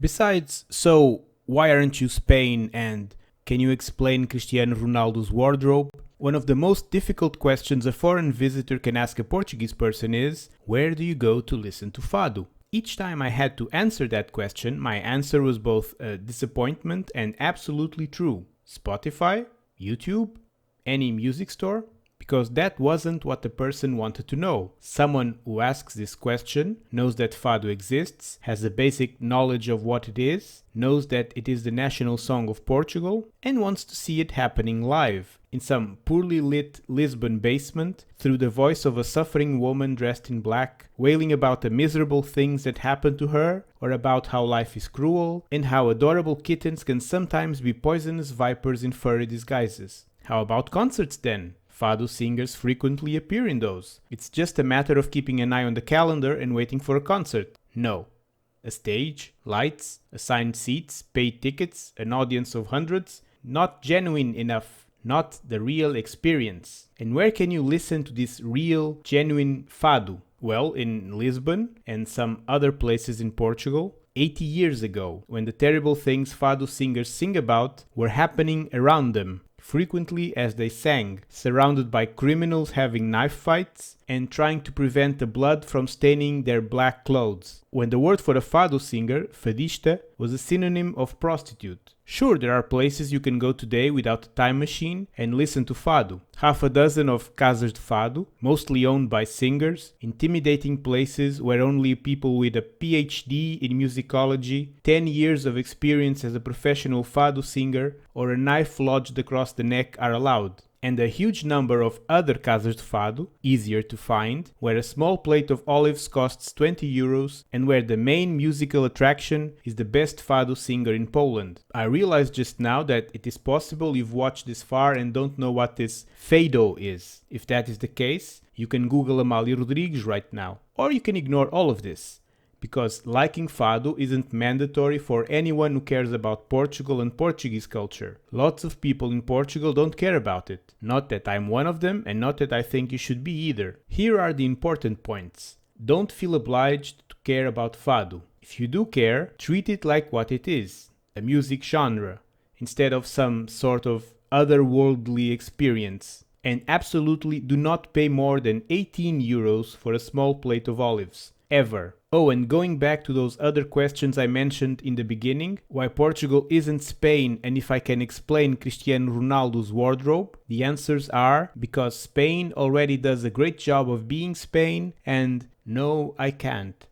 Besides, so why aren't you Spain and can you explain Cristiano Ronaldo's wardrobe? One of the most difficult questions a foreign visitor can ask a Portuguese person is, where do you go to listen to Fado? Each time I had to answer that question, my answer was both a disappointment and absolutely true. Spotify? YouTube? Any music store? Because that wasn't what the person wanted to know. Someone who asks this question knows that Fado exists, has a basic knowledge of what it is, knows that it is the national song of Portugal, and wants to see it happening live, in some poorly lit Lisbon basement, through the voice of a suffering woman dressed in black, wailing about the miserable things that happen to her, or about how life is cruel, and how adorable kittens can sometimes be poisonous vipers in furry disguises. How about concerts then? Fado singers frequently appear in those. It's just a matter of keeping an eye on the calendar and waiting for a concert. No. A stage, lights, assigned seats, paid tickets, an audience of hundreds. Not genuine enough. Not the real experience. And where can you listen to this real, genuine Fado? Well, in Lisbon and some other places in Portugal. 80 years ago, when the terrible things Fado singers sing about were happening around them, frequently as they sang, surrounded by criminals having knife fights and trying to prevent the blood from staining their black clothes, when the word for a Fado singer, fadista, was a synonym of prostitute. Sure, there are places you can go today without a time machine and listen to Fado. Half a dozen of casas de Fado, mostly owned by singers, intimidating places where only people with a PhD in musicology, 10 years of experience as a professional Fado singer, or a knife lodged across the neck are allowed. And a huge number of other casas de Fado, easier to find, where a small plate of olives costs 20 euros and where the main musical attraction is the best Fado singer in Poland. I realized just now that it is possible you've watched this far and don't know what this Fado is. If that is the case, you can Google Amália Rodrigues right now. Or you can ignore all of this. Because liking Fado isn't mandatory for anyone who cares about Portugal and Portuguese culture. Lots of people in Portugal don't care about it. Not that I'm one of them, and not that I think you should be either. Here are the important points. Don't feel obliged to care about Fado. If you do care, treat it like what it is, a music genre, instead of some sort of otherworldly experience. And absolutely do not pay more than 18 euros for a small plate of olives. Ever. Oh, and going back to those other questions I mentioned in the beginning, why Portugal isn't Spain and if I can explain Cristiano Ronaldo's wardrobe, the answers are because Spain already does a great job of being Spain and no, I can't.